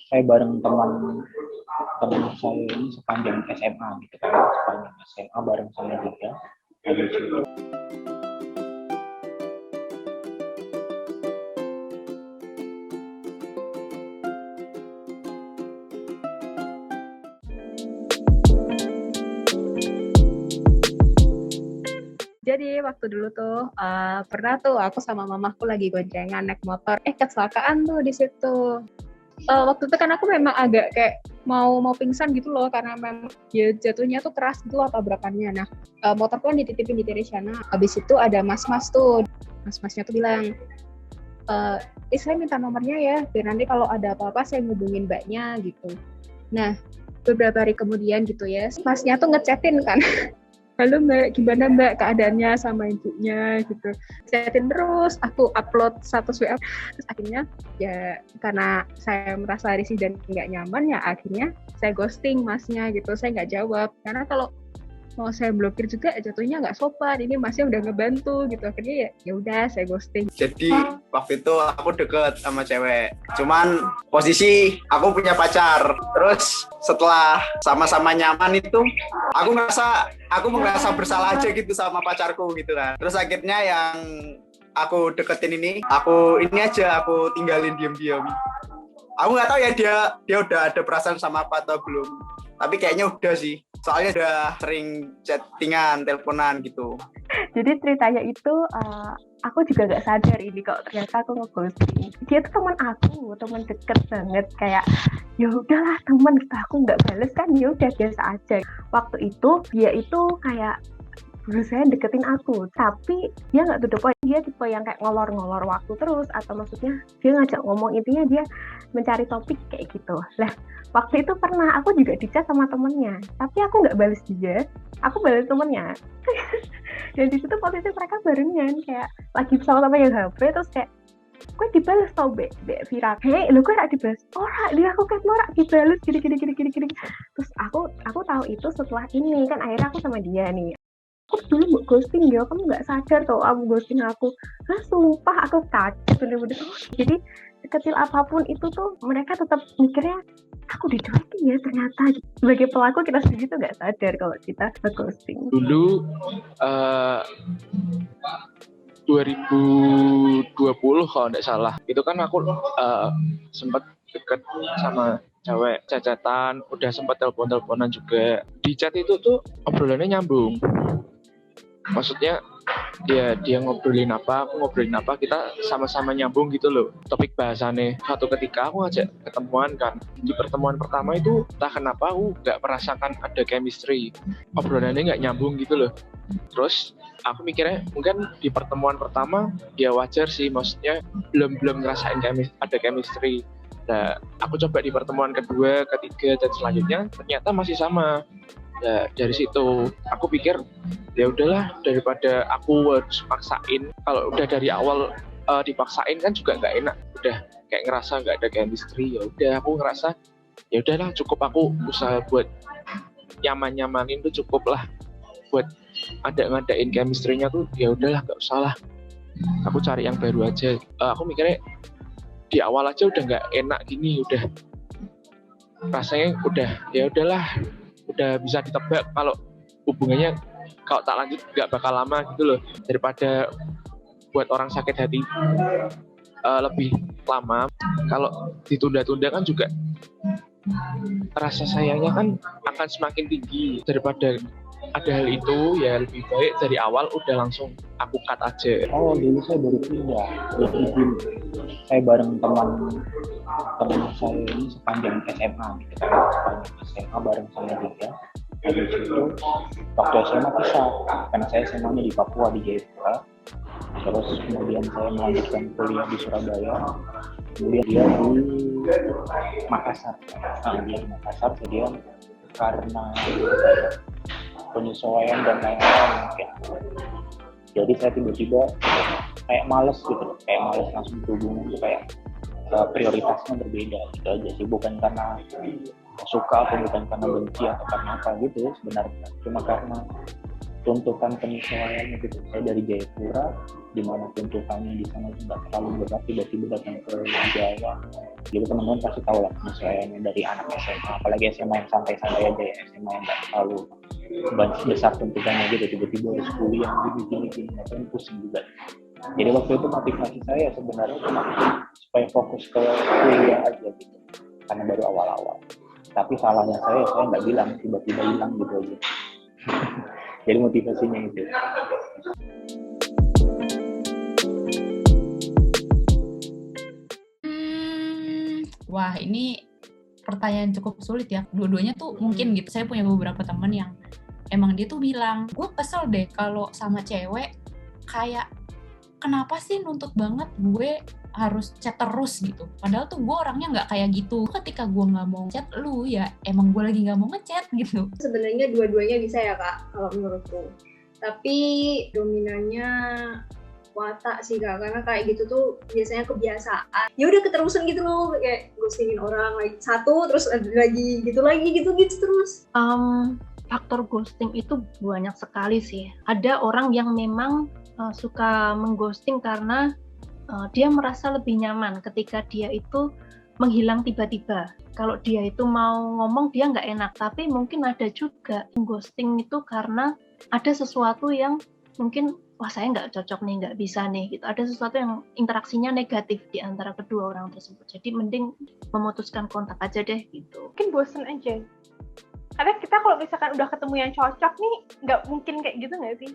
saya bareng teman teman saya ini sepanjang SMA gitu kan, sepanjang SMA bareng saya juga dari situ. Jadi waktu dulu tuh pernah tuh aku sama mamaku lagi goncengan naik motor, kecelakaan tuh di situ. Waktu itu kan aku memang agak kayak mau pingsan gitu loh, karena memang ya jatuhnya tuh keras gitu loh tabrakannya. Nah, motorku kan dititipin di Teresyana. Habis itu ada mas-mas tuh, mas-masnya tuh bilang, saya minta nomornya ya, biar nanti kalau ada apa-apa saya ngubungin mbaknya gitu. Nah, beberapa hari kemudian gitu ya, masnya tuh ngechatin kan. Halo mbak, gimana mbak keadaannya sama ibunya gitu. Chatin terus, aku upload status WA. Terus akhirnya ya karena saya merasa risih dan nggak nyaman ya akhirnya saya ghosting masnya gitu. Saya nggak jawab karena kalau mau saya blokir juga jatuhnya nggak sopan. Ini masnya udah ngebantu gitu. Akhirnya ya udah saya ghosting. Jadi waktu itu aku deket sama cewek. Cuman posisi aku punya pacar. Terus setelah sama-sama nyaman itu aku merasa bersalah aja gitu sama pacarku gitu kan. Terus akhirnya yang aku deketin ini, aku tinggalin diam-diam. Aku nggak tahu ya dia udah ada perasaan sama apa atau belum. Tapi kayaknya udah sih. Soalnya udah sering chattingan, teleponan gitu. Jadi ceritanya itu aku juga gak sadar ini kok ternyata aku nge-ghosting. Dia tuh teman deket banget, kayak ya udahlah teman gitu, aku nggak bales kan ya udah biasa aja. Waktu itu dia itu kayak berusaha deketin aku, tapi dia nggak to the point. Dia tipe yang kayak ngolor-ngolor waktu terus, atau maksudnya dia ngajak ngomong, intinya dia mencari topik kayak gitu. Lah waktu itu pernah aku juga di-chat sama temennya, tapi aku nggak balas dia, aku balas temennya. Dan di situ posisi mereka barengan kayak lagi sama-sama yang HP, terus kayak gue dibalas tau Bek Vira, lo gue gak dibalas, dia aku kayak norak dibalas gini. Terus aku tahu itu setelah ini kan, akhirnya aku sama dia nih, aku dulu mau ghosting dia, kamu nggak sadar tau aku ghosting aku. Sumpah aku kaget bener-bener. Jadi sekecil apapun itu tuh mereka tetap mikirnya aku di-ghosting ya ternyata. Sebagai pelaku kita sendiri tuh nggak sadar kalau kita ghosting. Dulu 2020 kalau nggak salah, itu kan aku sempat deket sama cewek, cacatan, udah sempat telepon-teleponan juga. Di chat itu tuh obrolannya nyambung. Maksudnya dia ngobrolin apa, aku ngobrolin apa, kita sama-sama nyambung gitu loh topik bahasannya. Suatu ketika aku ngajak ketemuan kan, di pertemuan pertama itu entah kenapa aku nggak merasakan ada chemistry, obrolannya nggak nyambung gitu loh. Terus aku mikirnya mungkin di pertemuan pertama ya wajar sih, maksudnya belum ngerasain ada chemistry. Nah, aku coba di pertemuan kedua, ketiga, dan selanjutnya ternyata masih sama. Ya dari situ aku pikir ya udahlah, daripada aku harus paksain. Kalau udah dari awal dipaksain kan juga nggak enak, udah kayak ngerasa nggak ada chemistry. Ya udah aku ngerasa ya udahlah, cukup aku usaha buat nyamanin tuh cukup lah, buat ngadain chemistry-nya tuh ya udahlah, nggak usah lah, aku cari yang baru aja. Aku mikirnya di awal aja udah nggak enak gini, udah rasanya udah ya udahlah, udah bisa ditebak kalau hubungannya kalau tak lanjut nggak bakal lama gitu loh, daripada buat orang sakit hati lebih lama. Kalau ditunda-tunda kan juga rasa sayangnya kan akan semakin tinggi. Daripada ada hal itu, ya lebih baik dari awal udah langsung aku cut aja. Dulu saya baru pindah, saya bareng teman saya ini sepanjang SMA gitu kan, sepanjang SMA bareng saya juga. Habis itu waktu SMA pisah, karena saya SMA-nya di Papua, di Jayapura. Terus kemudian saya melanjutkan kuliah di Surabaya, kemudian dia di Makassar. Dia di Makassar, kemudian karena penyesuaian dan lain-lain mungkin. Jadi saya tiba-tiba kayak males gitu, kayak males langsung berhubungan tuh, kayak prioritasnya berbeda gitu aja sih, bukan karena suka atau bukan karena benci atau karena apa gitu sebenarnya, cuma karena tuntutan penyesuaiannya gitu. Saya dari Jayapura, di mana tuntutannya di sana tidak terlalu berat, tiba-tiba datang ke Jaya Jadi teman-teman pasti tahu lah penyesuaiannya dari anak SMA, apalagi SMA yang santai-santai aja ya, SMA yang nggak terlalu besar tuntutannya gitu, tiba-tiba harus kuliah gini, kan pusing juga. Jadi waktu itu motivasi saya sebenarnya cuma supaya fokus ke kuliah aja gitu, karena baru awal-awal. Tapi salahnya saya nggak bilang, tiba-tiba hilang gitu aja. Jadi motivasinya itu. Wah, ini pertanyaan cukup sulit ya. Dua-duanya tuh mungkin gitu. Saya punya beberapa teman yang emang dia tuh bilang, gue kesel deh kalau sama cewek kayak kenapa sih nuntut banget gue harus chat terus gitu. Padahal tuh gue orangnya nggak kayak gitu. Ketika gue nggak mau chat lu ya emang gue lagi nggak mau ngechat gitu. Sebenarnya dua-duanya bisa ya Kak, kalau menurutku. Tapi dominannya watak sih Kak, karena kayak gitu tuh biasanya kebiasaan. Ya udah keterusan gitu loh, kayak ghostingin orang lagi satu, terus lagi gitu terus. Faktor ghosting itu banyak sekali sih. Ada orang yang memang suka mengghosting karena dia merasa lebih nyaman ketika dia itu menghilang tiba-tiba. Kalau dia itu mau ngomong dia nggak enak, tapi mungkin ada juga ghosting itu karena ada sesuatu yang mungkin wah saya nggak cocok nih, nggak bisa nih gitu. Ada sesuatu yang interaksinya negatif di antara kedua orang tersebut. Jadi mending memutuskan kontak aja deh gitu. Mungkin bosen aja. Karena kita kalau misalkan udah ketemu yang cocok nih, nggak mungkin kayak gitu nggak sih?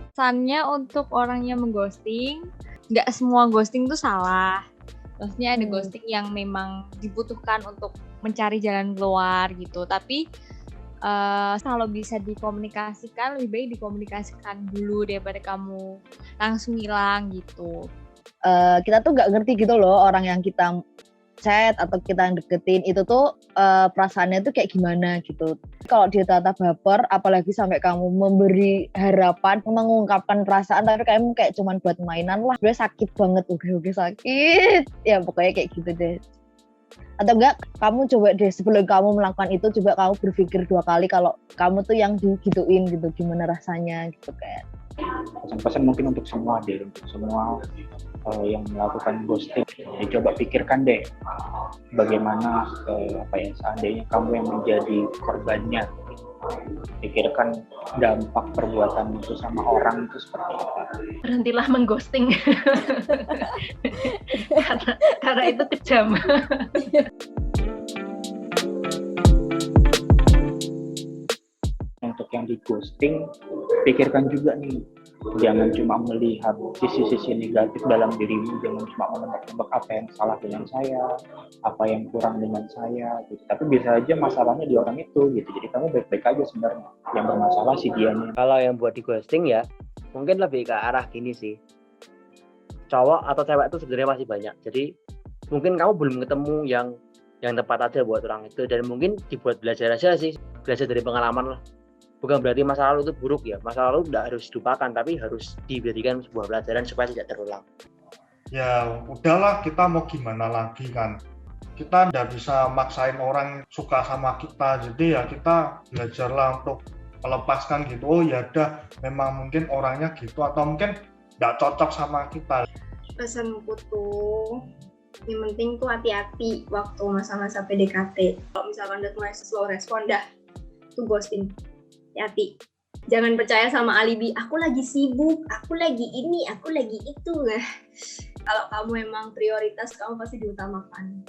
Pesannya untuk orang yang mengghosting, nggak semua ghosting tuh salah. Maksudnya ada ghosting yang memang dibutuhkan untuk mencari jalan keluar gitu. Tapi kalau bisa dikomunikasikan, lebih baik dikomunikasikan dulu daripada kamu langsung hilang gitu. Kita tuh nggak ngerti gitu loh orang yang kita chat atau kita yang deketin itu tuh perasaannya tuh kayak gimana gitu. Kalau dia tetap baper, apalagi sampai kamu memberi harapan, mengungkapkan perasaan, tapi kamu kayak cuman buat mainan lah, gue sakit banget, udah sakit, ya pokoknya kayak gitu deh. Atau enggak, kamu coba deh sebelum kamu melakukan itu, coba kamu berpikir 2 kali kalau kamu tuh yang digituin gitu, gimana rasanya gitu kayak. Pesan-pesan mungkin untuk semua deh, untuk semua yang melakukan ghosting, ya coba pikirkan deh bagaimana seandainya kamu yang menjadi korbannya, pikirkan dampak perbuatan itu sama orang itu seperti apa. Berhentilah mengghosting karena itu kejam. Untuk yang di ghosting, pikirkan juga nih, jangan cuma melihat sisi-sisi negatif dalam dirimu, jangan cuma menebak-nebak apa yang salah dengan saya, apa yang kurang dengan saya gitu. Tapi bisa aja masalahnya di orang itu gitu. Jadi kamu baik-baik aja sebenarnya, yang bermasalah si dianya. Kalau yang buat di ghosting ya mungkin lebih ke arah gini sih, cowok atau cewek itu sebenarnya masih banyak. Jadi mungkin kamu belum ketemu yang tepat aja buat orang itu, dan mungkin dibuat belajar aja sih, belajar dari pengalaman lah. Bukan berarti masa lalu itu buruk ya, masa lalu tidak harus dilupakan, tapi harus diberikan sebuah pelajaran supaya tidak terulang. Ya udahlah, kita mau gimana lagi kan, kita tidak bisa maksain orang suka sama kita, jadi ya kita belajarlah untuk melepaskan gitu. Oh ya udah, memang mungkin orangnya gitu, atau mungkin tidak cocok sama kita. Pesanku tuh, yang penting tuh hati-hati waktu masa-masa PDKT. Kalau misalkan udah mulai slow respon, dah tuh ghosting. Hati, jangan percaya sama alibi, aku lagi sibuk, aku lagi ini, aku lagi itu. Kalau kamu emang prioritas, kamu pasti diutamakan.